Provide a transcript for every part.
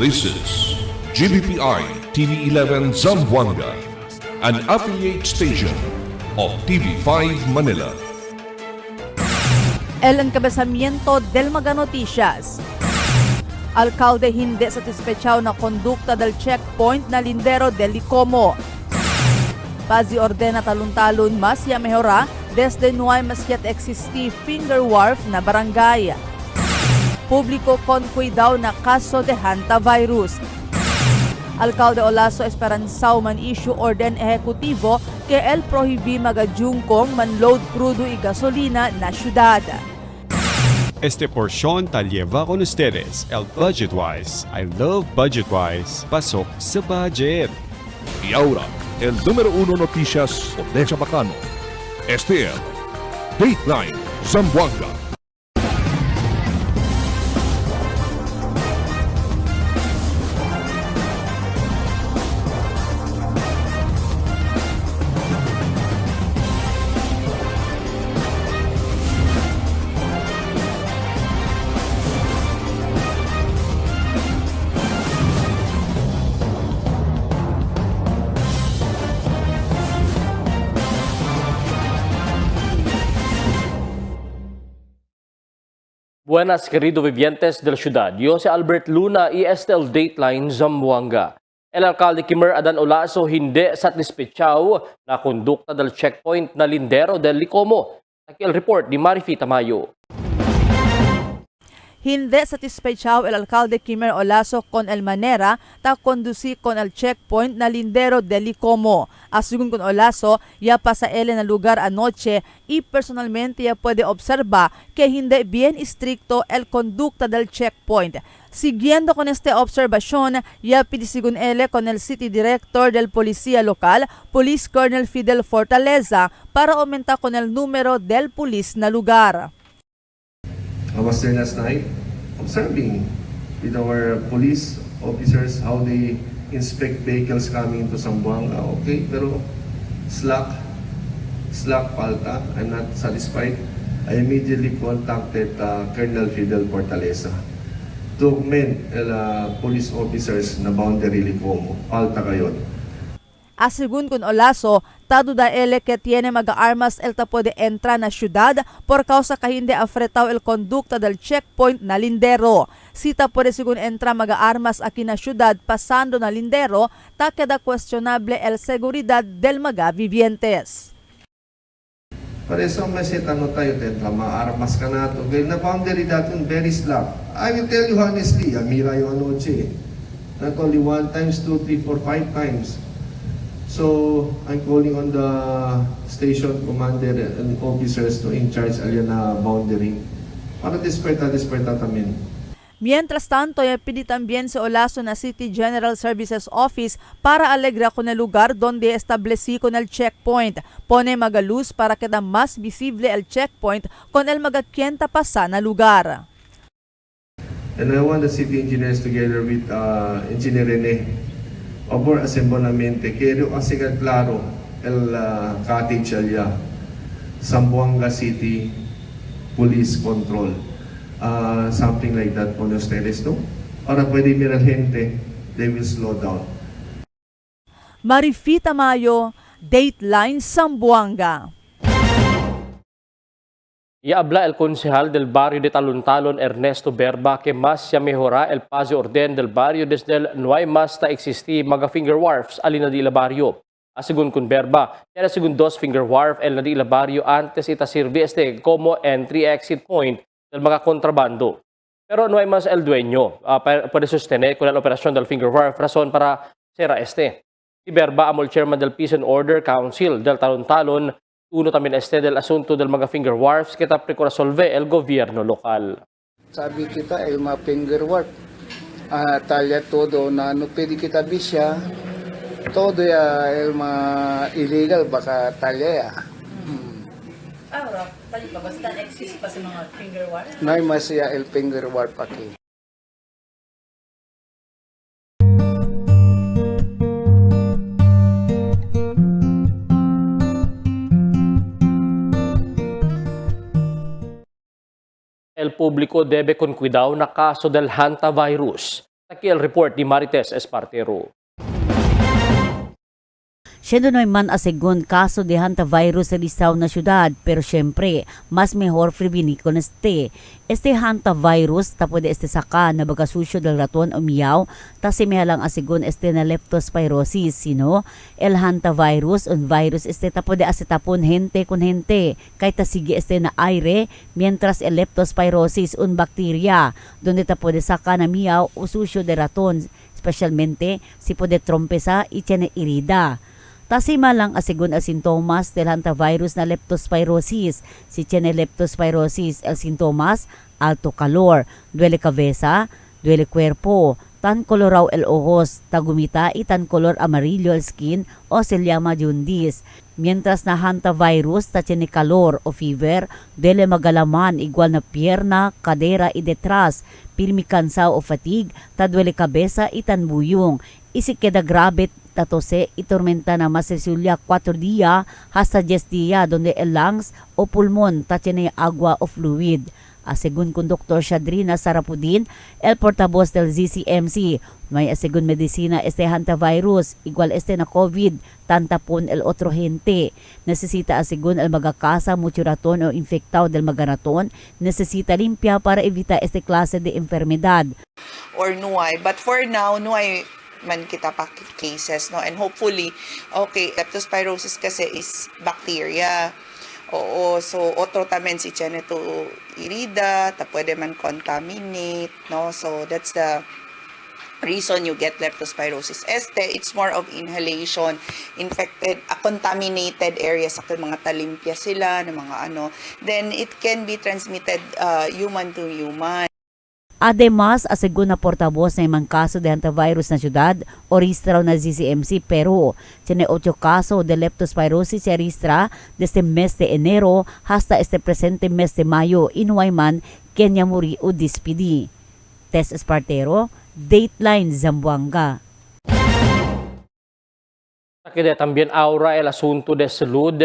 This is GBPI TV11 Zamboanga, an affiliate station of TV5 Manila. El encabezamiento del Mega Noticias. Alcalde hindi satisfechaw na kondukta del checkpoint na Lindero del Licomo. Pazi ordena talon-talon mas ya mejora desde no hay mas yet existi finger wharf na barangay. Publiko con cuidado na kaso de hantavirus. Alcalde Olaso esperanzao man issue orden ejecutivo que el prohibí magajungkong manload crudo y gasolina na syudad. Este porción tal lleva con ustedes el Budgetwise. I love Budgetwise. Pasok sa budget. Y ahora, el número 1 noticias de Chabacano. Este es Dateline Zamboanga. Buenas, querido vivientes de la ciudad. Yo si Albert Luna y Estel Dateline Zamboanga. El alcalde Kimer Adan Olaso hindi satisfechaw na kondukta del checkpoint na Lindero del Licomo. Aquí el report ni Marifi Tamayo. Hindi satisfechaw el alcalde Kimer Olaso con el manera ta conduci con el checkpoint na Lindero del Licomo. Asugun con Olaso, ya pasa él en el lugar anoche y personalmente ya puede observar que hindi bien estricto el conducta del checkpoint. Siguiendo con esta observación, ya pidisigun él con el City Director del Policía Local, Police Colonel Fidel Fortaleza, para aumentar con el número del police na lugar. I was there last night observing with our police officers how they inspect vehicles coming into Zamboanga. Okay, pero slack palta. I'm not satisfied. I immediately contacted Colonel Fidel Fortaleza to augment police officers na boundary Licomo. Palta kayon. Asigun con Olaso, tado da ele que tiene mag-armas el tapo de entra na syudad por causa ka hindi afretaw el conducta del checkpoint na Lindero. Sita pwede sigun entra mag-armas aquí na syudad pasando na Lindero, ta queda questionable el seguridad del mga vivientes. Pareso masita no tayo tentra ma-armas ka na to. Dahil na boundary daton very slack. I will tell you honestly, amira yung anoche. Not only 1 times, 2, 3, 4, 5 times. So, I'm calling on the station commander and officers to in charge aliana boundary para desperta tamin. Mientras tanto, ya pidi también si Olaso na City General Services Office para alegra con el lugar donde estableci con el checkpoint. Pone magaluz para queda más visible el checkpoint con el magakienta pasa na lugar. And I want the city engineers together with Engineer Rene por assemblamente quiero asigar claro el cottage alya Zamboanga City Police Control, something like that con ustedes, no? Para pwede mirar gente, they will slow down. Marifi Tamayo, Dateline Zamboanga. Iabla el concejal del barrio de Talon-Talon Ernesto Berba que más ya mejora el paso orden del barrio desde el no hay más ta existi mga finger wharfs alina di la barrio. Asigun con Berba, era según 2 finger wharf el na di la barrio antes ita sirve este como entry-exit point del mga kontrabando. Pero no hay más el dueño puede sostener con la operación del finger wharf razón para sera este. Si Berba amo el chairman del Peace and Order Council del Talon-Talon, uno también este del asunto del mga finger wharfs que tapre ko resolve el gobierno lokal. Sabi kita ay mga finger warp. Talya todo na no pwede kita bisya. Todo ya el mga illegal baka talya ya. Ahora, basta exist pa sa mga finger wharf? Nay mas ya el finger warp aquí. El público debe con cuidado na caso del hantavirus. Takiel report ni Marites Espartero. Siya doon man asegun kaso de hantavirus sa listaw na syudad, pero syempre, mas mejor prevenir con este hantavirus tapo de este saka na bagasusyo del raton umiyaw, tas lang asegun este na leptospirosis, sino? El hantavirus, un virus este tapo de asetapon gente con gente, kay tasige este na aire, mientras el leptospirosis, un bacteria, donde tapo de saka na miyaw o susyo de raton, especialmente si pode trompesa y tiene herida. Tasima lang asigun al sintomas del hantavirus na leptospirosis. Si tiene leptospirosis, el sintomas, alto calor, duele cabeza, duele cuerpo, tan coloraw el ojos, tagumita y tan color amarillo el skin o se llama jaundice. Mientras na hantavirus ta tiene calor o fever, duele magalaman igual na pierna, cadera y detrás, pirmi cansao o fatigue, ta duele cabeza y tan buyong. Isi queda grave tatose y tormenta na más Julia 4 días hasta 10 días donde el lungs o pulmón ta tiene agua o fluid. Asegun con Dr. Shadrina Sarapudin, el portavoz del ZCMC, may asegun medicina este hantavirus, igual este na COVID, tantapon el otro gente. Necesita asegun el magakasa mucho raton o infectado del magaraton, necesita limpia para evitar este klase de enfermedad. Or nuay, but for now, nuay man kita pa cases, no? And hopefully, okay, leptospirosis kasi is bacteria. Oo, so otro tamen si Cheneto irida, ta pwede man contaminate, no? So that's the reason you get leptospirosis. It's more of inhalation, infected, contaminated areas, sa mga talimpya sila, ng mga ano, then it can be transmitted human to human. Además, asegun na portavoz na imang kaso de hantavirus na syudad o registrado na ZCMC, pero tiene 8 caso de leptospirosis se registra desde mes de enero hasta este presente mes de mayo. Inuayman, Kenya muri o dispidi. Tess Espartero, Dateline Zamboanga. Que también ahora el asunto de salud,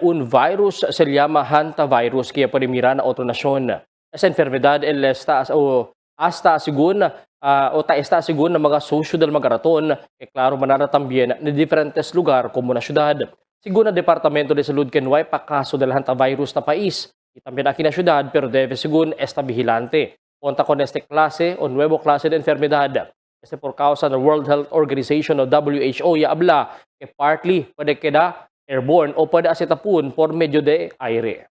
un virus se llama hantavirus que puede mirar a otra nación. Esa enfermedad hasta según na mga sosyo del magaraton, que claro manara también de diferentes lugar como na syudad. Según ang Departamento de Salud Kenway, pa kaso del hantavirus na pais. Y también aquí na syudad, pero debe según esta vigilante. Conta con este clase o nuevo clase de enfermedad. Por causa ng World Health Organization o WHO, ya habla que partly puede queda airborne o puede asetapun por medio de aire.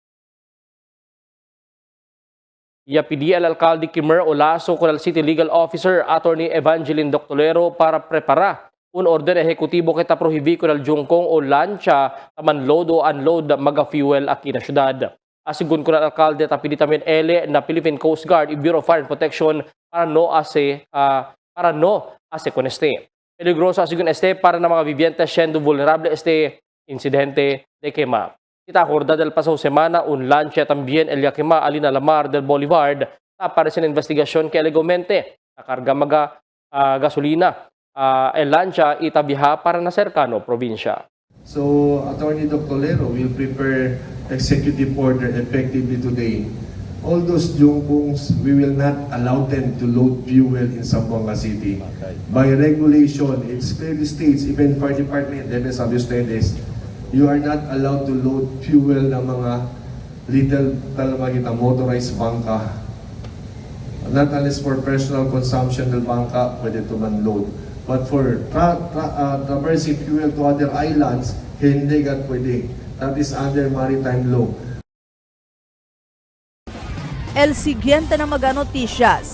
Ya pidi al alcalde Kimer Olaso con el City Legal Officer Attorney Evangeline Doctolero para prepara un orden ejecutibo que ta prohibir con el jungkong o lancha taman load o unload maga fuel aquí na syudad. Asigun ko ng alcalde tapili tamin ele na Philippine Coast Guard y Bureau of Fire Protection para no ase con este. Peligroso asigun este para na mga vivientes siendo vulnerable este incidente de quema. Kita acorda del pasado semana un lancha también el Yakima Alina Lamar del Boulevard aparece en investigación que alegomente nakarga maga gasolina el lancha itabiha para na cercano probinsya. So, Attorney Dr. Lero will prepare executive order effectively today. All those jungkungs, we will not allow them to load fuel in Zamboanga City. By regulation, it clearly states, even Fire Department, debes sabi ustedes, you are not allowed to load fuel ng mga little talamakita motorized bangka. Not unless for personal consumption ng bangka, pwede to man load. But for traversing fuel to other islands, hindi ka pwede. That is under maritime law. El siguiente na mga noticias.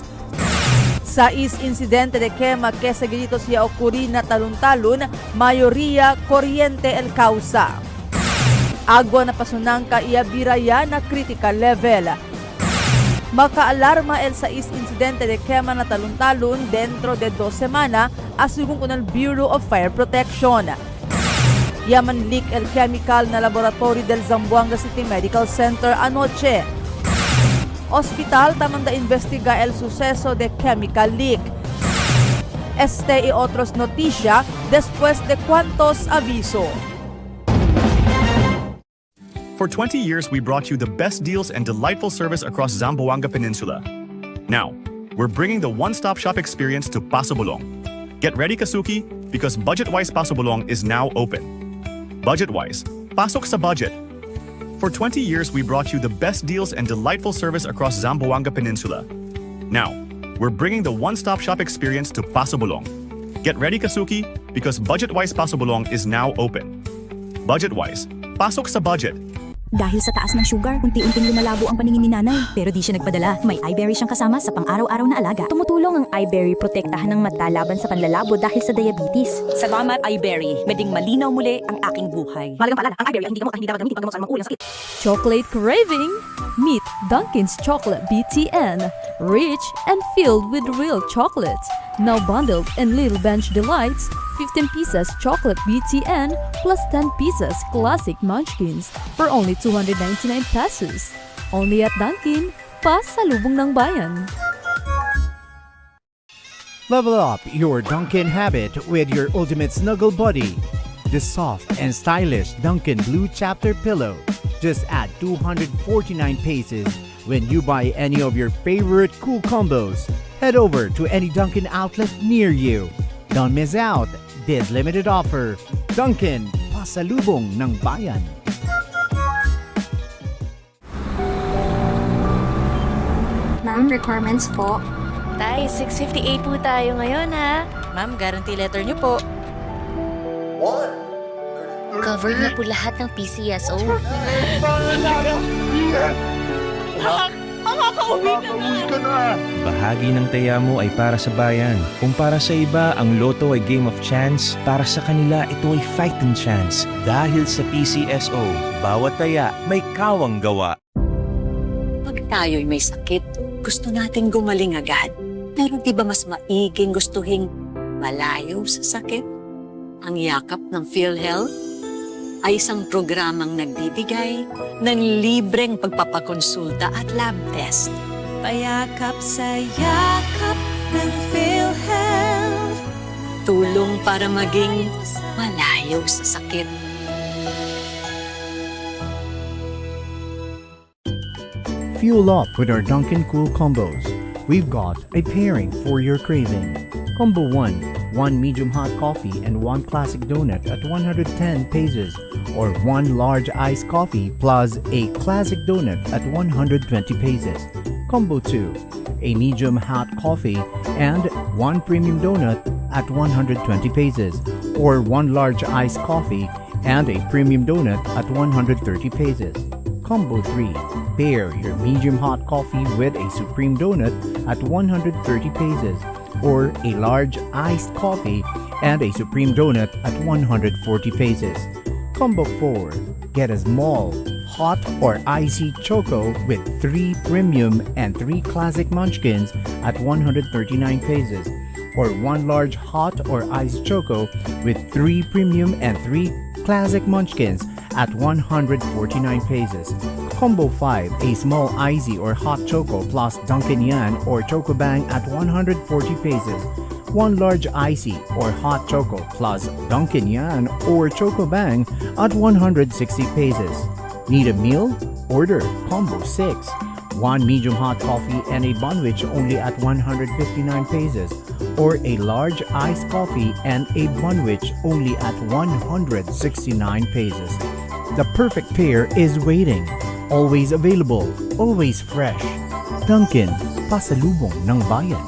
Sa incidente de quema que seguido siya ocurrir na talon-talon, mayoría kuryente el causa. Agua na pasunangka iya biraya na critical level. Makaalarma el sa incidente de quema na talon-talon dentro de 2 semanas, asugun con el Bureau of Fire Protection. Yaman leak el chemical na laboratory del Zamboanga City Medical Center anoche. Hospital tamanda investiga el suceso de chemical leak. Este y otros noticias después de cuantos aviso. For 20 years, we brought you the best deals and delightful service across Zamboanga Peninsula. Now, we're bringing the one-stop shop experience to Paso Bulong. Get ready, Kasuki, because BudgetWise Paso Bulong is now open. BudgetWise, pasok sa budget. For 20 years, we brought you the best deals and delightful service across Zamboanga Peninsula. Now, we're bringing the one-stop shop experience to Paso Bulong. Get ready, Kasuki, because BudgetWise Paso Bulong is now open. BudgetWise, pasok sa budget. Dahil sa taas ng sugar, unti-unting lumalabo ang paningin ni nanay. Pero di siya nagpadala. May iBerry siyang kasama sa pang-araw-araw na alaga. Tumutulong ang iBerry protektahan ng mata laban sa panlalabo dahil sa diabetes. Salamat iBerry. Meding malinaw muli ang aking buhay. Mahalagang paalala, ang iBerry ay hindi gamot at hindi dapat gamitin paggamot sa anumang uri ng sakit. Chocolate craving? Meet Dunkin's Chocolate BTN. Rich and filled with real chocolate. Now bundled in Little Bench Delights, 15 pieces chocolate BTN plus 10 pieces classic munchkins for only 299 pesos. Only at Dunkin, pasalubong ng bayan. Level up your Dunkin habit with your ultimate snuggle buddy. The soft and stylish Dunkin Blue Chapter Pillow. Just add 249 pesos when you buy any of your favorite cool combos. Head over to any Dunkin outlet near you. Don't miss out this limited offer. Dunkin, pasalubong ng bayan. Ma'am, requirements po. Tay, 658 po tayo ngayon ha. Ma'am, guarantee letter niyo po. Cover na po lahat ng PCSO. Bahagi ng taya mo ay para sa bayan. Kung para sa iba, ang loto ay game of chance, para sa kanila ito ay fighting chance. Dahil sa PCSO, bawat taya may kawang gawa. Pag tayo'y may sakit, gusto nating gumaling agad. Pero di ba mas maiging gustuhin malayo sa sakit? Ang yakap ng PhilHealth ay isang programang nagbibigay ng libreng pagpapakonsulta at lab test. Payakap sa yakap ng PhilHealth. Tulong para maging malayo sa sakit. Fuel up with our Dunkin Cool Combos. We've got a pairing for your craving. Combo 1, 1 medium hot coffee and 1 classic donut at 110 pesos, or 1 large iced coffee plus a classic donut at 120 pesos. Combo 2, a medium hot coffee and 1 premium donut at 120 pesos, or 1 large iced coffee and a premium donut at 130 pesos. Combo 3, pair your medium hot coffee with a supreme donut at 130 pesos, or a large iced coffee and a supreme donut at 140 pesos. Combo 4, get a small, hot or icy choco with 3 premium and 3 classic munchkins at 139 pesos, or 1 large hot or iced choco with 3 premium and 3 classic munchkins at 149 pesos. Combo 5, a small icy or hot choco plus Dunkin' Yan or Choco Bang at 140 pesos. 1 large icy or hot choco plus Dunkin' Yan or Choco Bang at 160 pesos. Need a meal? Order Combo 6. 1 medium hot coffee and a bunwich only at 159 pesos, or a large iced coffee and a bunwich only at 169 pesos. The perfect pair is waiting. Always available, always fresh. Dunkin, pasalubong ng bayan.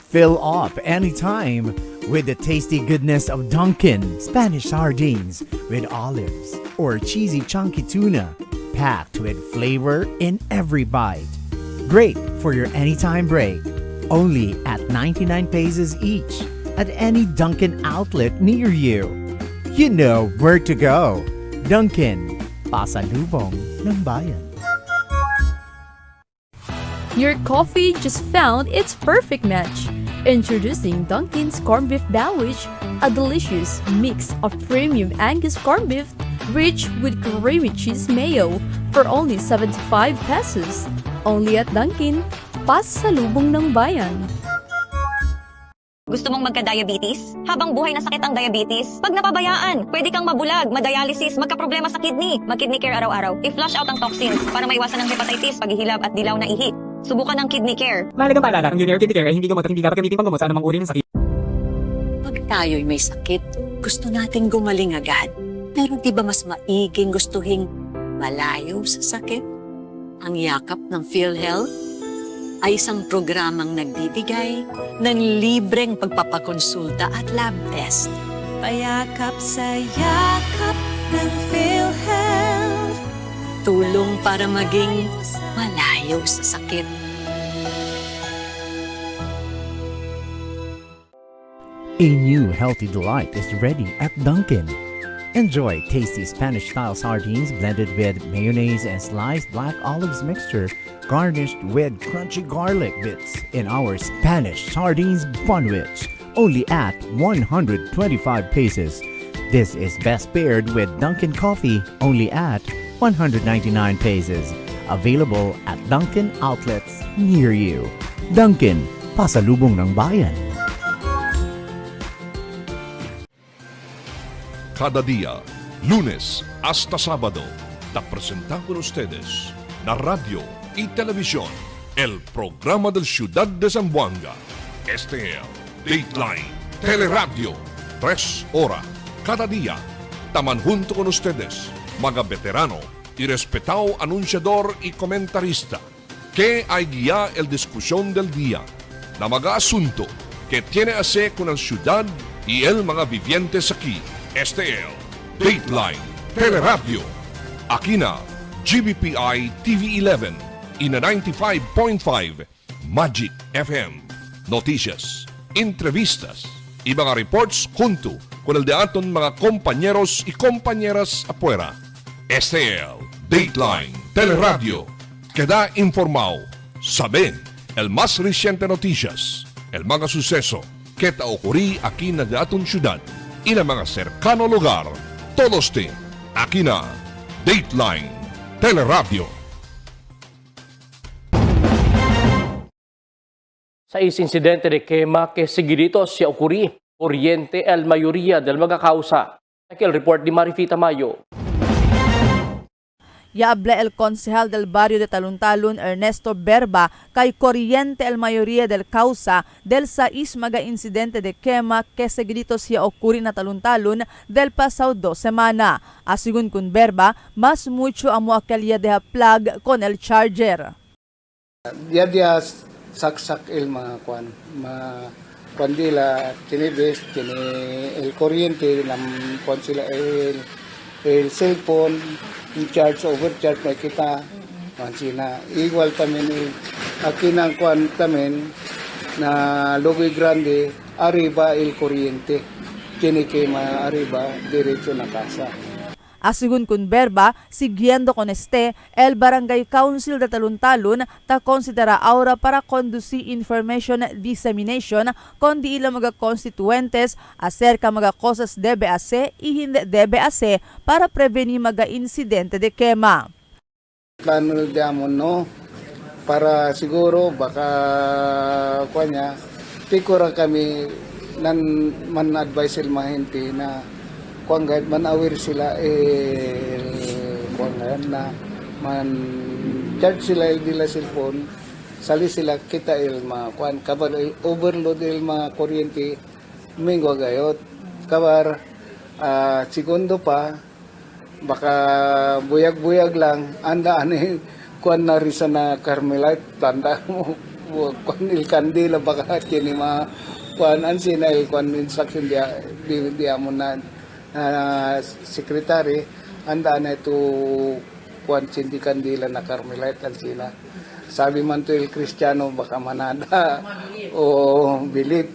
Fill up anytime with the tasty goodness of Dunkin Spanish sardines with olives or cheesy chunky tuna, packed with flavor in every bite. Great for your anytime break. Only at 99 pesos each at any Dunkin outlet near you. You know where to go. Dunkin, pasalubong ng bayan. Your coffee just found its perfect match. Introducing Dunkin's Corned Beef Sandwich, a delicious mix of premium Angus corned beef rich with creamy cheese mayo for only 75 pesos. Only at Dunkin, pasalubong ng bayan. Gusto mong magka-diabetes? Habang buhay na sakit ang diabetes? Pag napabayaan, pwede kang mabulag, madialysis, magka-problema sa kidney. Mag-kidney care araw-araw. I-flush out ang toxins para maiwasan ang hepatitis, paghihilab at dilaw na ihi. Subukan ang kidney care. Mahalagang paalala, ang Junior Kidney Care ay hindi gamot at hindi dapat gamitin panggamot sa anumang uri ng sakit. Pag tayo'y may sakit, gusto nating gumaling agad. Pero di ba mas maiging gustuhin malayo sa sakit? Ang yakap ng PhilHealth ay isang programang nagbibigay ng libreng pagpapakonsulta at lab test. Payakap sa yakap ng PhilHealth. Tulong para maging malayo sa sakit. A new healthy delight is ready at Dunkin'. Enjoy tasty Spanish-style sardines blended with mayonnaise and sliced black olives mixture, garnished with crunchy garlic bits in our Spanish sardines bunwich, only at 125 pesos. This is best paired with Dunkin' coffee, only at 199 pesos. Available at Dunkin' outlets near you. Dunkin', pasalubong ng bayan. Cada día, lunes hasta sábado, te presentamos con ustedes la radio y televisión, el programa del Ciudad de Zamboanga. Este es Dateline Teleradio, 3 horas cada día. Taman junto con ustedes, mga veterano y respetado anunciador y comentarista, que hay guía el discusión del día, na mga asunto que tiene a hacer con el ciudad y el mga vivientes aquí. Este es Dateline Teleradio. Aquí na GBPI TV11 y na 95.5 Magic FM. Noticias, entrevistas y mga reports junto con el de aton mga compañeros y compañeras afuera. Este es Dateline Teleradio. Queda informado, saben el más reciente noticias, el mga suceso que te ocurrí aquí na de aton ciudad y na mga cercano lugar. Todos te aquí na Dateline Teleradio. Sa insidente de quema que seguidito se ocurrí, oriente el mayoría del mga kausa. Aquí el report ni Marifita Mayo. Yaable el concejal del barrio de Taluntalon, Ernesto Berba, kay kuryente el mayoría del causa del sais mga insidente de quema que seguidito siya ocurri na Taluntalon del pasado 2 semana. Asigun kun Berba, mas mucho amo akalya de plug con el charger. Dia saksak el mga kwandila, tinibes, el kuryente, kwan sila el cellphone, in charge, overcharge na kita, mansina. Igual tamen, akin ang kwan tamen, na Lobe Grande, arriba el kuryente, kinikima arriba, diretso na casa. Asigun kun Berba, siguiendo con el Barangay Council de Taluntalon ta considera ahora para conducir information dissemination con di ilang mga constituentes acerca mga cosas debe hacer y hindi debe hacer para prevenir mga insidente de quema. Plano diamon no, para siguro baka kuanya, tikura kami man-advise el mahente na kung man-aware sila na man-charge sila nila cellphone, sali sila kita kuan kabar overload mga kuryente minggo gayot kabar segundo pa baka buyag-buyag lang anda ani kuan na risa na Carmelite tanda mo kuan il kandila baka kini kuan ansina il kuan instruction dia mo na sekretary anda na ito kuan sindi kandila na Carmelite sila sabi man to el Cristiano baka manada o bilip.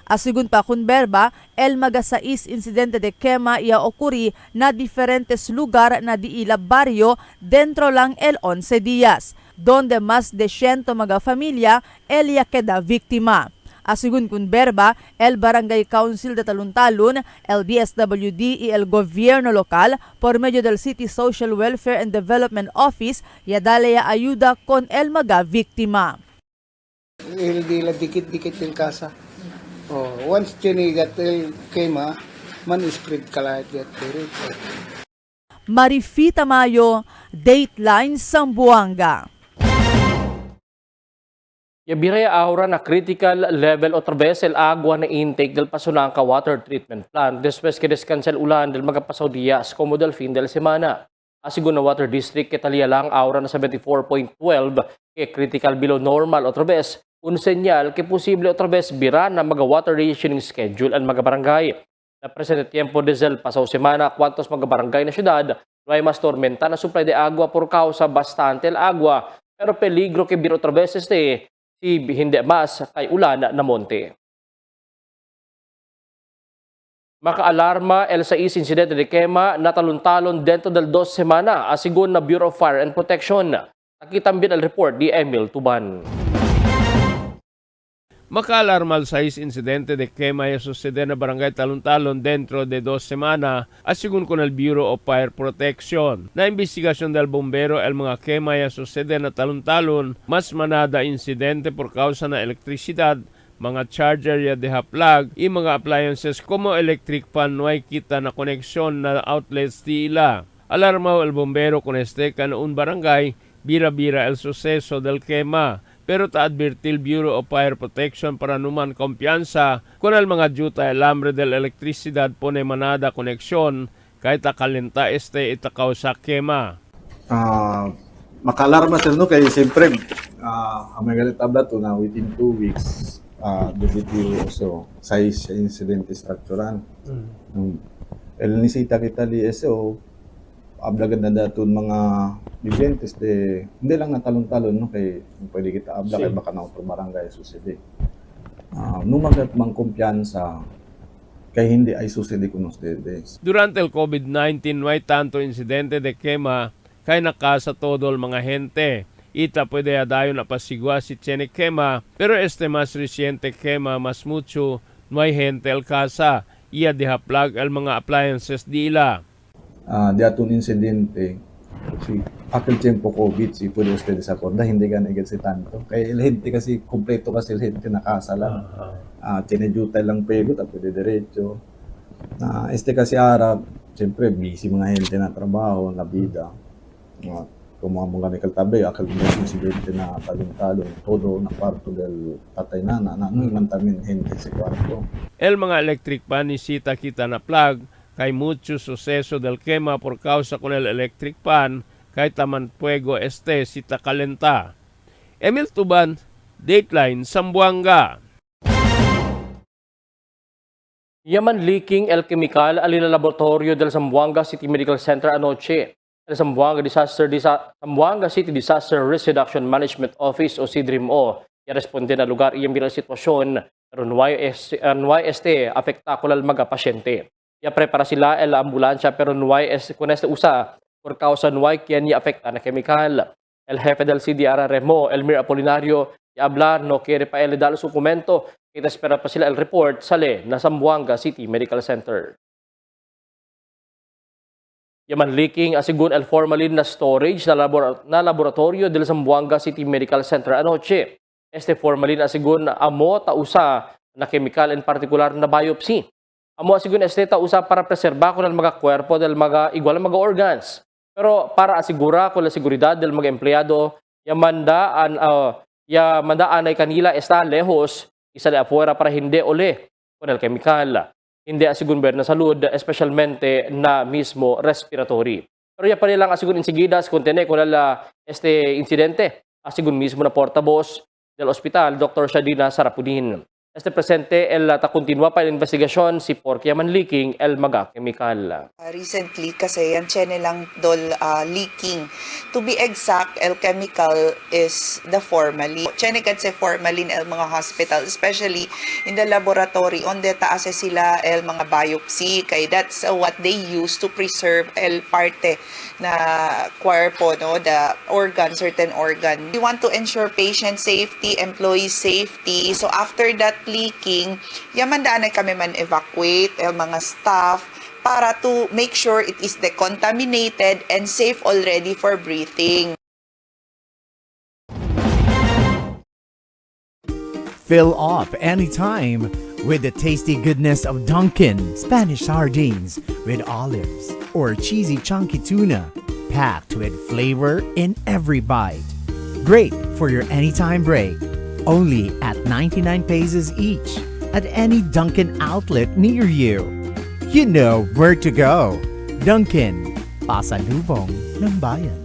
Asigun pa kun Berba, el magasais insidente de quema ia ocurri na diferentes lugar na diila barrio dentro lang el 11 días, donde más de 100 mga familia el ya queda víctima. Asigun kun Berba, el Barangay Council de Taluntalon, el DSWD y el gobierno local, por medio del City Social Welfare and Development Office, ya dale ayuda con el mga víctima. El dila dikit-dikit el casa. Once chinigat el kema, man spread kalat yat pero. Marifita Mayo, Dateline Zamboanga. Yabire ahora na critical level otra vez el agua na intake del Pasunanca Water Treatment Plant después que descansel ulan del magapasaw días como del fin del semana. Asigun na Water District ketalia lang ahora na 74.12 que critical below normal otra vez un senyal que posible otra vez bira na water rationing schedule ang mga barangay. Na presente tiempo desde el pasaw semana cuantos mga barangay na syudad no hay mas tormenta na supply de agua por causa bastante el agua pero peligro que biro otra vez si hindi mas kay ulan na monte. Makaalarma el 6 insidente de quema na talon-talon dentro del 2 semana asigun na Bureau of Fire and Protection. Nakitambin el report di Emil Tuban. Makaalarma al 6 insidente de quema y suceder na barangay Talon-Talon dentro de 2 semana, asigun con el Bureau of Fire Protection. Na investigasyon del bombero el mga quema y suceder na Talon-Talon, mas manada insidente por causa na elektrisidad, mga charger ya de plug, y mga appliances como electric fan no ay kita na koneksyon na outlets di ila. Alarma el bombero con este un barangay, bira-bira el suceso del quema. Pero ta-advertil Bureau of Fire Protection para numan kumpiyansa kung al mga juta alambre del elektrisidad pone manada koneksyon kahit akalenta itakaw sa kema. Makalarma sir no kay siyempre ang mga tabla to na within 2 weeks dito also size incident structural. El nisita kita di SO ablagan na daton mga events de hindi lang natalon-talon no kay pwede kita abla kay baka na otro barangay susede. Numagat mang kumpiyansa kay hindi ay susede kuno ustedes. Durante el COVID-19 no hay tanto incidente de quema kay nakasa todo el mga gente. Ita pwede adayon na pasigwa si Chene quema pero este mas reciente quema mas mucho no hay gente el casa iya dihaplag al mga appliances di ila. Di atong insidente si aquel tiempo COVID si pwede ustedes acorda hindi ka nagad si tanto kaya el gente kasi kompleto kasi el gente nakasala tinejuta lang pego tapos pwede diretso este kasi Arab siyempre busy mga gente na trabaho na vida como ang mga nikaltabi akal insidente na talon-talon todo na parto del patay na man tamin gente sa kwarto el mga electric pan nisita kita na plug kay mucho suceso del quema por causa con el electric pan kay taman fuego sita kalenta. Emil Tuban, Dateline Zamboanga. Yaman leaking el chemical alina laboratorio del Zamboanga City Medical Center anoche. El Zamboanga City Disaster Risk Reduction Management Office o CDRIMO ya responde na lugar iyang bilang sitwasyon pero NYST afekta kulal mga pasyente. Ya prepara sila el ambulansya pero con este usa por causa kian ya afecta na chemical. El jefe del CDR Remo, Elmir Apolinario, ya hablar no quiere pa el dar su documento. Kita espera pa sila el report sale na Zamboanga City Medical Center. Yaman leaking asigun el formalin na storage na laboratorio del Zamboanga City Medical Center anoche. Este formalin asigun amo tausa na chemical in particular na biopsy. Amo asigun este usa para preserba ko ng mga kwerpo del mga igual mga organs. Pero para asigura ko la seguridad del mga empleyado, mandaan ay kanila está lejos, isa de afuera para hindi ole con el chemical. Hindi asigun ber na salud, especialmente na mismo respiratory. Pero ya pa nilang asigun insigidas kontene con este incidente, asigun mismo na portavoz del hospital, Dr. Shadina Sarapudin. Este presente, continua pa el investigasyon si Porky Yaman leaking el maga chemical. Recently, kasi yan siya nilang leaking. To be exact, el chemical is the formalin. Siya kasi formalin el mga hospital, especially in the laboratory, on the taas sila el mga biopsy. Kaya that's what they use to preserve el parte na cuerpo, no? The organ, certain organ. We want to ensure patient safety, employee safety. So after that leaking, yamandaan ay kami man evacuate el mga staff para to make sure it is decontaminated and safe already for breathing. Fill up anytime with the tasty goodness of Dunkin' Spanish sardines with olives or cheesy chunky tuna, packed with flavor in every bite. Great for your anytime break. Only at 99 pesos each at any Dunkin' outlet near you. You know where to go. Dunkin', pasalubong ng bayan.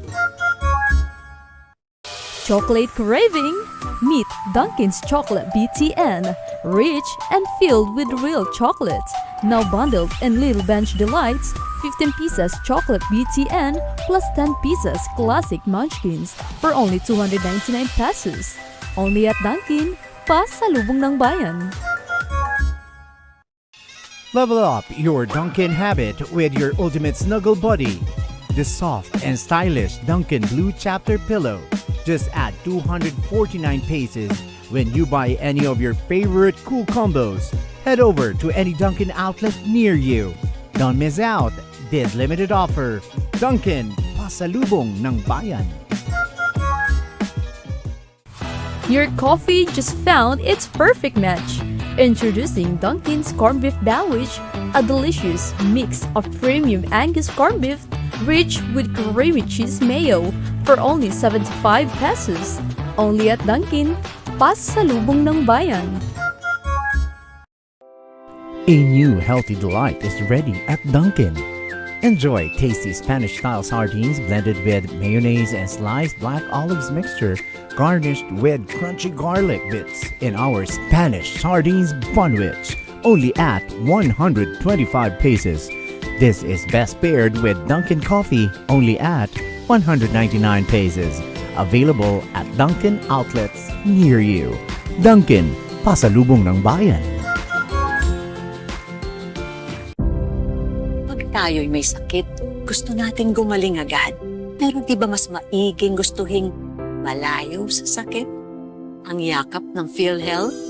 Chocolate craving? Meet Dunkin's Chocolate BTN, rich and filled with real chocolate. Now bundled in Little Bench Delights, 15 pieces chocolate BTN plus 10 pieces classic munchkins for only 299 pesos. Only at Dunkin', pasalubong ng bayan. Level up your Dunkin' habit with your ultimate snuggle buddy. The soft and stylish Dunkin' Blue Chapter Pillow. Just add 249 pesos when you buy any of your favorite cool combos. Head over to any Dunkin' outlet near you. Don't miss out this limited offer. Dunkin', pasalubong ng bayan. Your coffee just found its perfect match. Introducing Dunkin's Corned Beef Sandwich, a delicious mix of premium Angus corned beef rich with creamy cheese mayo for only 75 pesos. Only at Dunkin', pasalubong ng bayan. A new healthy delight is ready at Dunkin'. Enjoy tasty Spanish-style sardines blended with mayonnaise and sliced black olives mixture, garnished with crunchy garlic bits in our Spanish sardines bunwich, only at 125 pesos. This is best paired with Dunkin' coffee, only at 199 pesos. Available at Dunkin' outlets near you. Dunkin', pasalubong ng bayan. Pag tayo'y may sakit, gusto nating gumaling agad. Pero di ba mas maiging gustuhing malayo sa sakit? Ang yakap ng PhilHealth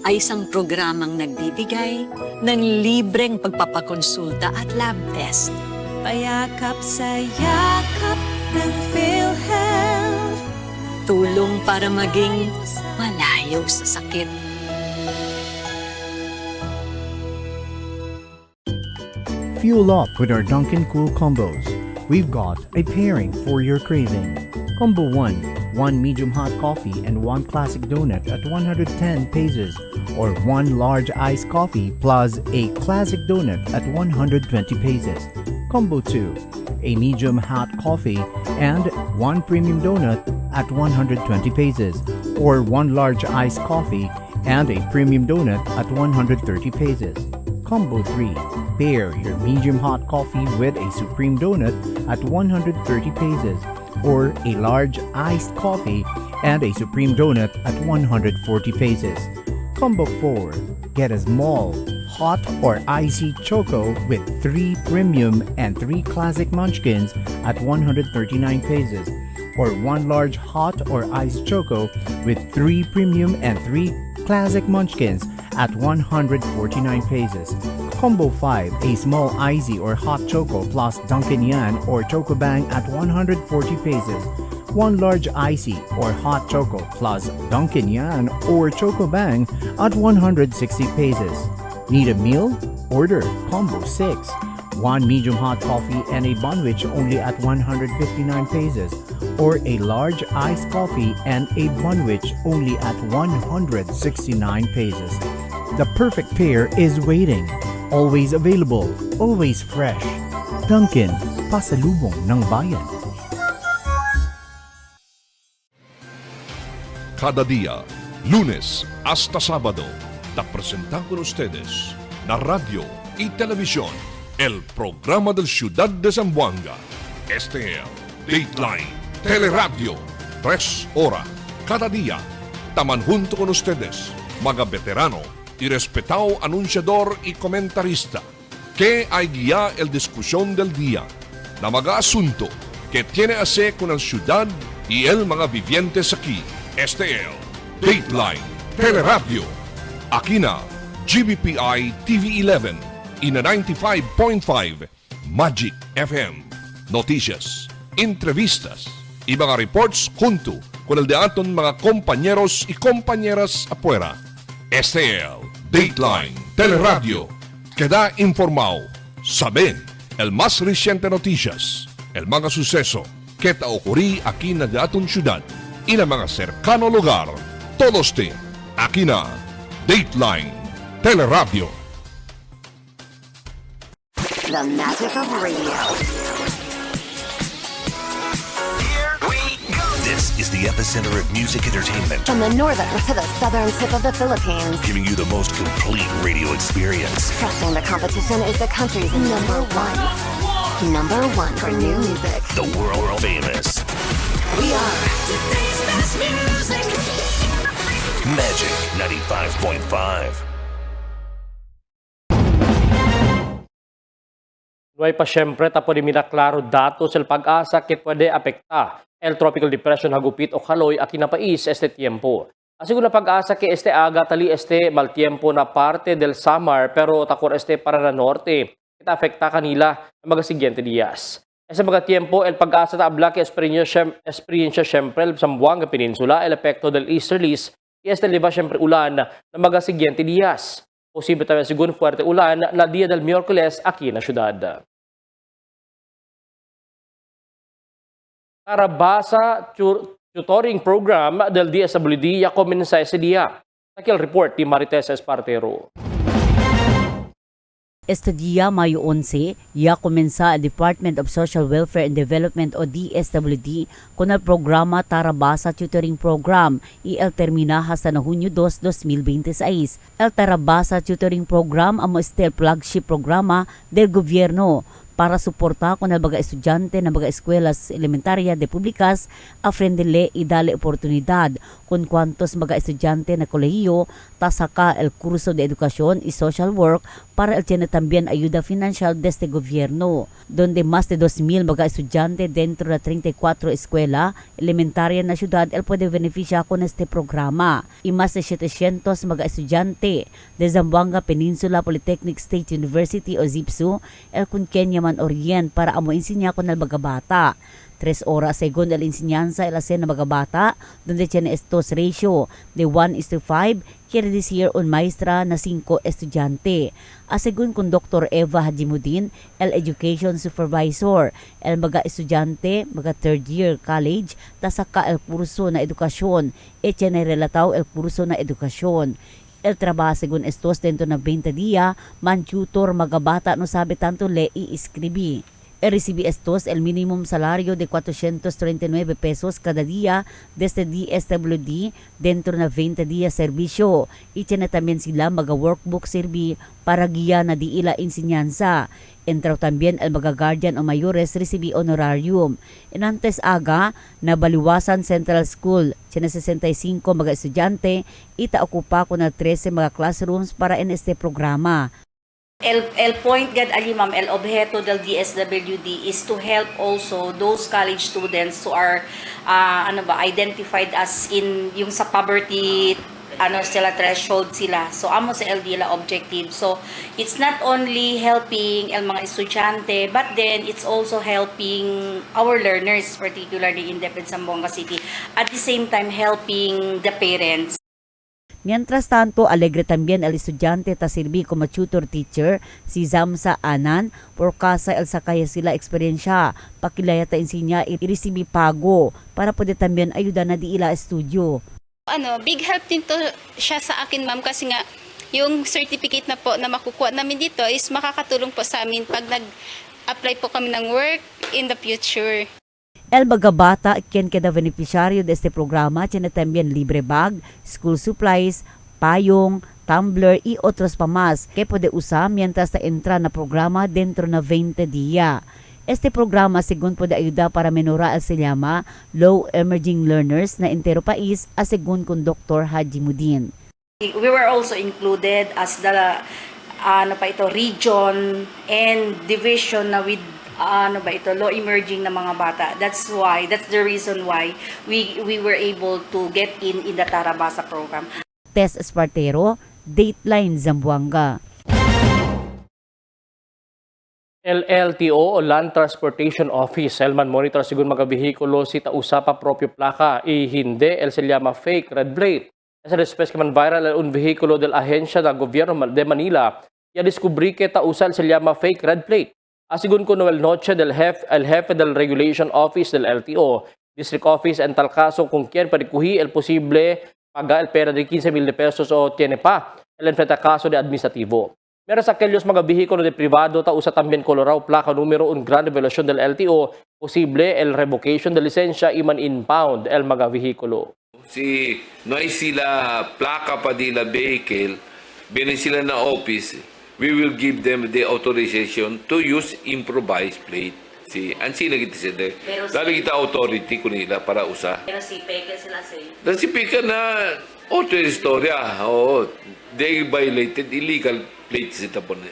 ay isang programang nagbibigay ng libreng pagpapakonsulta at lab test. Payakap sa yakap ng PhilHealth. Tulong para maging malayo sa sakit. Fuel up with our Dunkin' Cool Combos. We've got a pairing for your craving. Combo 1, 1 medium hot coffee and 1 classic donut at 110 pesos, or 1 large iced coffee plus a classic donut at 120 pesos. Combo 2, a medium hot coffee and 1 premium donut at 120 pesos, or 1 large iced coffee and a premium donut at 130 pesos. Combo 3, pair your medium hot coffee with a supreme donut at 130 pesos, or a large iced coffee and a supreme donut at 140 pesos. Combo 4, get a small, hot or icy choco with 3 premium and 3 classic munchkins at 139 pesos, or 1 large hot or iced choco with 3 premium and 3 classic munchkins at 149 pesos. Combo 5, a small icy or hot choco plus Dunkin' Yan or Choco Bang at 140 pesos. 1 large icy or hot choco plus Dunkin' Yan or Choco Bang at 160 pesos. Need a meal? Order Combo 6. 1 medium hot coffee and a bunwich only at 159 pesos, or a large iced coffee and a bunwich only at 169 pesos. The perfect pair is waiting. Always available, always fresh. Dunkin', pasalubong ng bayan. Cada día, lunes hasta sábado, te presentan con ustedes la radio y televisión, el programa del Ciudad de Zamboanga. Este es Dateline Teleradio, 3 horas cada día. Taman junto con ustedes, mga veterano y respetado anunciador y comentarista, que hay guía el discusión del día, na mga asunto que tiene a ver con la ciudad y el mga vivientes aquí. Este es Dateline Teleradio. Aquí na GBPI TV11 y na 95.5 Magic FM. Noticias, entrevistas y mga reports junto con el de aton mga compañeros y compañeras afuera. Este es el Dateline Teleradio. Queda informado. Saben el más reciente noticias, el mga suceso que ta ocurrí aquí na aton syudad y na mga cercano lugar. Todos aquí na Dateline Teleradio. The magic of radio. This is the epicenter of music entertainment, From the northern to the southern tip of the Philippines. giving you the most complete radio experience. Trusting the competition is the country's number one. Number one for new music. The world famous We are today's best music. Magic 95.5. Nuay pa siyempre tapo ni minaklaro datos el pag-asa que puede apekta el tropical depression hagupit o kaloy a kinapais este tiempo. Así na pag-asa que este aga tali este mal tiempo na parte del Samar pero takor este para na norte. Ita afekta kanila ang mga siguiente días. Sa mga tiempo, el pag-asa na abla que experiencia siyempre sa Zamboanga Peninsula el epekto del easterlies y este liba siyempre ulan ng mga siguiente días. Posible también sigun fuerte ulan na dia del Miyerkules aquí na syudad. Tarabasa tutoring program del DSWD ya komensa ese dia. Takil report ni Marites Espartero. Este día, Mayo 11, ya komensa ang Department of Social Welfare and Development o DSWD con el programa Tarabasa Tutoring Program y el termina hasta na Hunyo 2, 2026. El Tarabasa Tutoring Program amo este flagship programa del gobyerno para suportar con el mga estudyante ng mga eskwela's elementarya de publikas a frendele y dale oportunidad con cuantos mga estudyante na kolehiyo tasaka el kurso de edukasyon y social work para el tiene también ayuda financial de este gobierno, donde más de 2,000 mga estudyante dentro de 34 eskwela elementarya na syudad el puede beneficia con este programa y más de 700 mga estudyante de Zamboanga Peninsula Polytechnic State University o ZIPSU el Kenya Orient para amo ensinya con el mga bata. 3 oras según el enseñanza el hacer ng mga bata, donde tiene estos ratio de 1:5, quiere decir un maestra na 5 estudyante. Según con Dr. Eva Hajimudin, el education supervisor, el mga estudyante, mga third year college, tasaka el kurso na edukasyon, tiene relataw el kurso na edukasyon. El trabajo según estos dentro na 20 día, man tutor mga bata no sabe tanto le y escribir. Recibe estos el minimum salario de 439 pesos cada día desde DSWD dentro na 20 días servisyo. Y tiene también sila mga workbook servi para guía na di ila enseñanza. Entraw también el mga guardian o mayores recibe honorarium. Inantes aga, nabaliwasan Central School, tiene 65 mga estudyante, ita okupa ko na 13 mga classrooms para en este programa. El point gad ali ma'am, el objeto del DSWD is to help also those college students who are identified as in yung sa poverty sila threshold sila. So amo sa LD la objective. So it's not only helping el mga estudyante but then it's also helping our learners, particularly in Zamboanga City. At the same time helping the parents. Mientras tanto, alegre también el estudiante ta sirvi como tutor teacher si Zamsa Anan por casa el sakaya sila eksperyensya pakilaya ta ensinya y resibi pago para pwede también ayuda na di ila estudio. Big help din to siya sa akin ma'am kasi nga yung certificate na po na makukuha namin dito is makakatulong po sa amin pag nag-apply po kami ng work in the future. El mga bata quien queda beneficiario de este programa tiene también libre bag, school supplies, payong, tumbler y otros pa más que puede usar mientras ta entra na programa dentro na 20 día. Este programa según puede ayuda para menora al se llama Low Emerging Learners na entero país según con Dr. Hajimudin. We were also included as the region and division na with low emerging na mga bata. That's the reason why we were able to get in the Tarabasa program. Tess Espartero, Dateline Zamboanga. LLTO o Land Transportation Office, Elman monitor sigun mga behikulo si tausa pa propio plaka, hindi el se llama fake red plate. Sa respect man viral un vehikulo del ahensya ng gobyerno de Manila, ya descubrí que tausa el se llama fake red plate. Asigun ko Noel Noche del jefe del Regulation Office del LTO, District Office en tal caso kung quien perikuhi el posible paga el pera de 15,000 pesos o tiene pa el enfrenta caso de administrativo. Meron sa aquellos mga behikulo de privado tausa también Colorado plaka numero un gran revelación del LTO, posible el revocation de lisensya iman impound el mga behikulo. Si no hay sila plaka pa di la vehicle, binin sila na office, we will give them the authorization to use improvised plate. Si ansi lagi ti sila. Dali kita authority ko nila para usa. Pero si Peke sila say. Dan si pika na otra istorya. Oo, they violated illegal plates ita po na.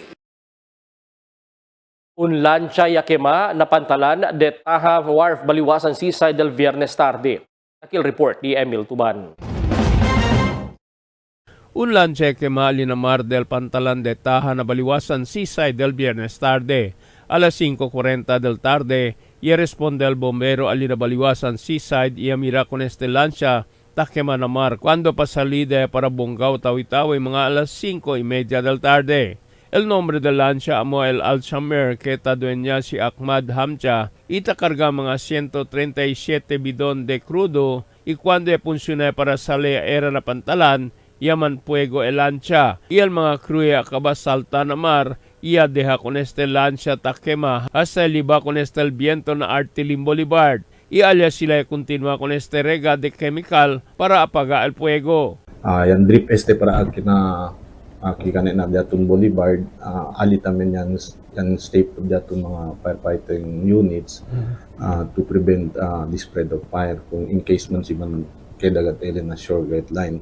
Un lancha Yakima napantalan de Taha Wharf Baliwasan Seaside del Viernes tarde. Akil report ni Emil Tuban. Un lancha Yakima Linamar del Pantalan de Taha na Baliwasan Seaside del Viernes tarde. Alas 5:40 del tarde, y responde el bombero al Baliwasan Seaside y mira con este lancha Takema Namar cuando pasalide para Bonggao Tawi-Tawi mga alas 5:30 del tarde. El nombre del lancha amo el Alchamer que dueña si Ahmad Hamcha ita carga mga 137 bidon de crudo y cuando funciona para salir era na pantalan yaman puego el lancha y el mga crew acaba salta na mar y deja con este lancha Takema hasta liba con este el viento na Artilim Boulevard y alias sila continua con este rega de chemical para apagar el fuego. Yan drip para akin na kikanin na datong Boulevard, alitamin yan state of datong mga firefighting units to prevent the spread of fire kung in case man si man kailangan na shore guideline.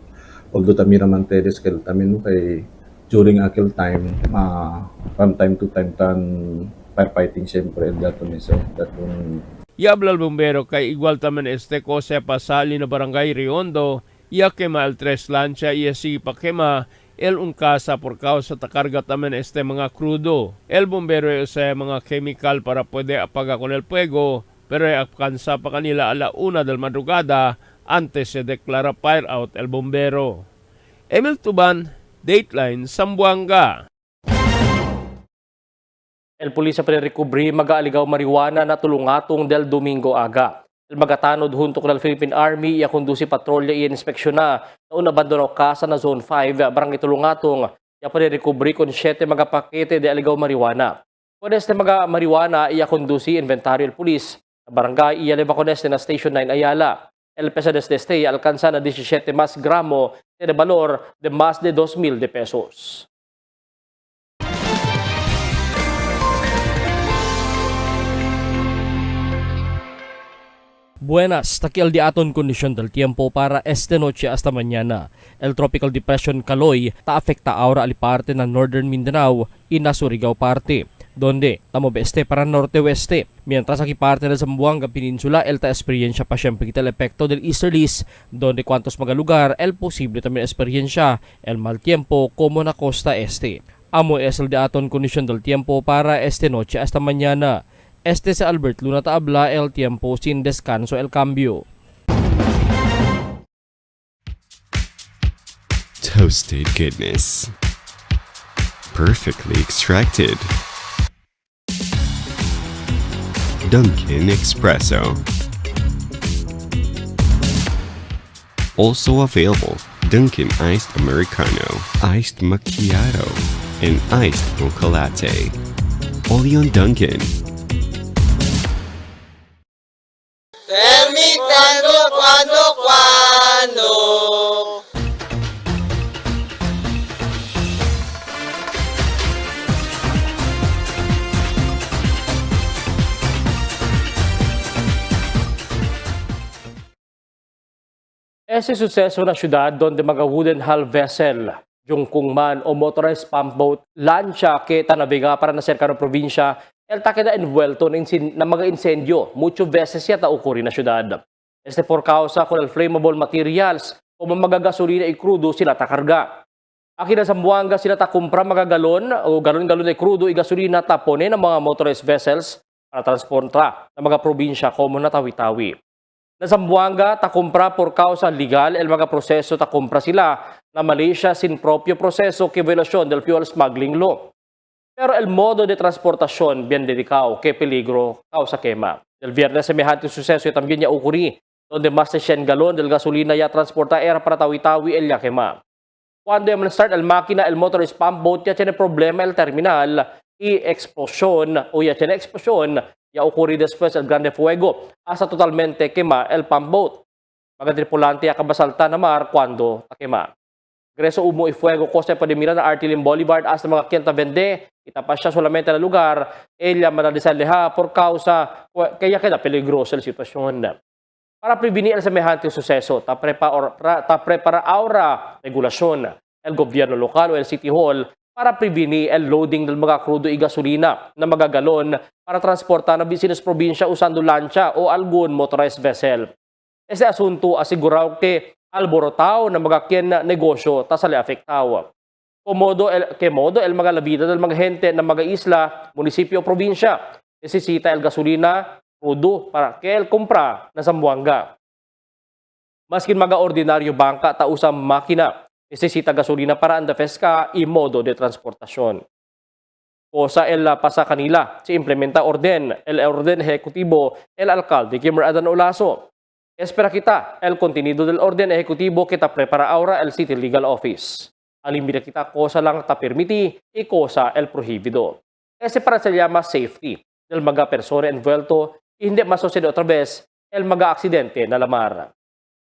Although tamira man teres tamin kay during akil time, from time to time firefighting siyempre datong isa datong Yablal bombero kay igual taman este kose pasali na barangay Riondo, ya quema el tres lancha y así pa quema el un casa por causa takarga taman este mga crudo. El bombero usa mga chemical para pwede apaga con el fuego, pero alcanza pa kanila ala 1 del madrugada antes se deklara fire out el bombero. Emil Tuban, Dateline, Zamboanga. El pulisya pinarikubri mag-aaligaw marijuana na tulungatong del Domingo aga. El magatanod huntok ng Philippine Army iya kundusi patrolya iya inspeksyon na noon abandono kasa na Zone 5 barangay tulungatong iya pinarikubri kon 7 mga pakete de aligaw marijuana. Kon este mga marijuana iya kundusi inventaryo el pulis barangay iya leba kon este na Station 9 Ayala. El pesa desde este alcanza na 17 mas gramo de valor de más de 2,000 pesos. Buenas, takial di aton kondisyon del tiempo para esta noche hasta mañana. El Tropical Depression Kaloy ta-afekta ahora ali parte ng Northern Mindanao y Surigao parte, donde tamobe este para norte-oeste. Mientras aquí parte de Zamboanga Peninsula, el ta-experiencia pa siyempre kita el epekto del easterlies, donde cuantos mga lugar el posible también experiencia el mal tiempo como na costa este. Amo es el di aton kondisyon del tiempo para esta noche hasta mañana. Este sa Albert Luna Taabla el tiempo sin descanso el cambio. Toasted goodness. Perfectly extracted. Dunkin' Espresso. Also available, Dunkin' Iced Americano, Iced Macchiato, and Iced Mocha Latte. Only on Dunkin'. Tell me cuando. Ese suceso na syudad donde mga wooden hull vessel, jungkung man o motorized pump boat, lancha que tanabiga para na cercano probinsya, el taque na envuelto na mga incendio, mucho veces yata ocurre na syudad. Este por causa con el flammable materials o mga gasolina y crudo sila takarga. Akin na Zamboanga sila takumpra mga galon o galon-galon ay krudo i gasolina tapone ng mga motorized vessels para transporta ng mga probinsya komo na Tawi-Tawi. Na Zamboanga takumpra por causa legal el mga proseso takumpra sila na Malaysia sin propio proseso que violación del fuel smuggling law. Pero el modo de transportación bien delicado que peligro causa quema. El viernes semejante suceso y también ya ocurrí donde más de 100 galón del gasolina ya transporta era para Tawi-Tawi el ya quema. Cuando ya start el máquina, el motorist pump boat, ya tiene problema el terminal y explosión, o ya tiene explosión, ya ocurrió después el grande fuego, hasta totalmente quema el pump boat. Mga tripulante ya kabasalta na mar cuando quema. Greso humo y fuego cosa pa mira na Artilin Boulevard hasta mga kienta vende, itapas siya solamente na lugar, ella manadisaleha por causa, kaya kaya peligroso el sitwasyon. Para prevenir el semejante suceso, ta prepara ahora regulasyon el gobyerno lokal o el City Hall para prevenir el loading ng mga crudo y gasolina na mga galon para transportar na business probinsya usando lancha o algun motorized vessel. Ese asunto asigurado que alborotao na mga kien negosyo ta sale afectao. Komodo el mga labida del mga gente ng mga isla, munisipyo o probinsya, necesita el gasolina crudo para que el compra na Zamboanga. Maskin mga ordinaryo bangka ta usang makina, necesita gasolina para anda pesca y modo de transportasyon. Cosa el pasa kanila, si implementa el orden ejecutivo, el alcalde Kimmer Adan Olaso. Espera kita el contenido del orden ejecutivo que ta prepara ahora el City Legal Office. Alimbira kita cosa lang ta permiti y cosa el prohibido. Ese para se llama safety del mga persona envuelto y hindi masosede otra vez el mga aksidente na lamar.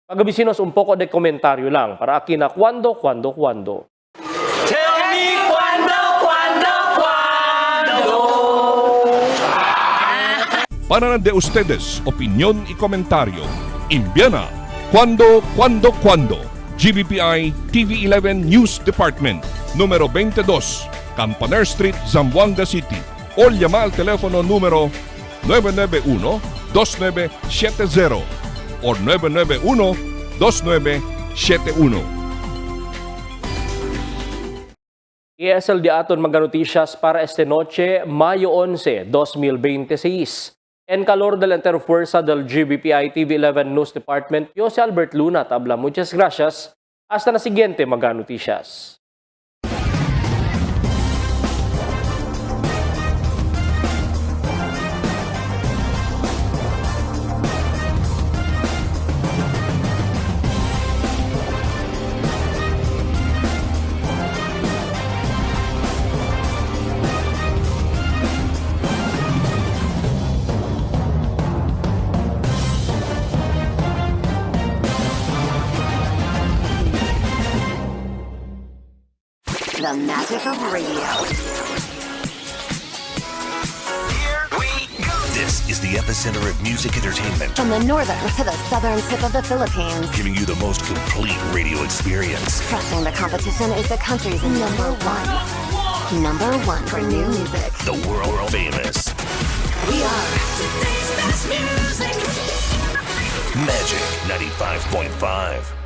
Pagabisinos un poco de komentaryo lang para aquí na cuando. Tell me cuando. Para de ustedes, opinión y comentario. Envíana cuando. GBPI TV11 News Department, número 22, Campaner Street, Zamboanga City. O llama al teléfono número 991-2970 o 991-2971. Y es el de aton mga noticias para esta noche, Mayo 11, 2026. En calor de la interfuerza del GBPI TV11 News Department, yo si Albert Luna tabla. Muchas gracias. Hasta la siguiente mga noticias. The magic of radio. This is the epicenter of music entertainment, From the northern to the southern tip of the Philippines. giving you the most complete radio experience. Crushing the competition is the country's number one. Number one for new music. The world famous We are Magic 95.5.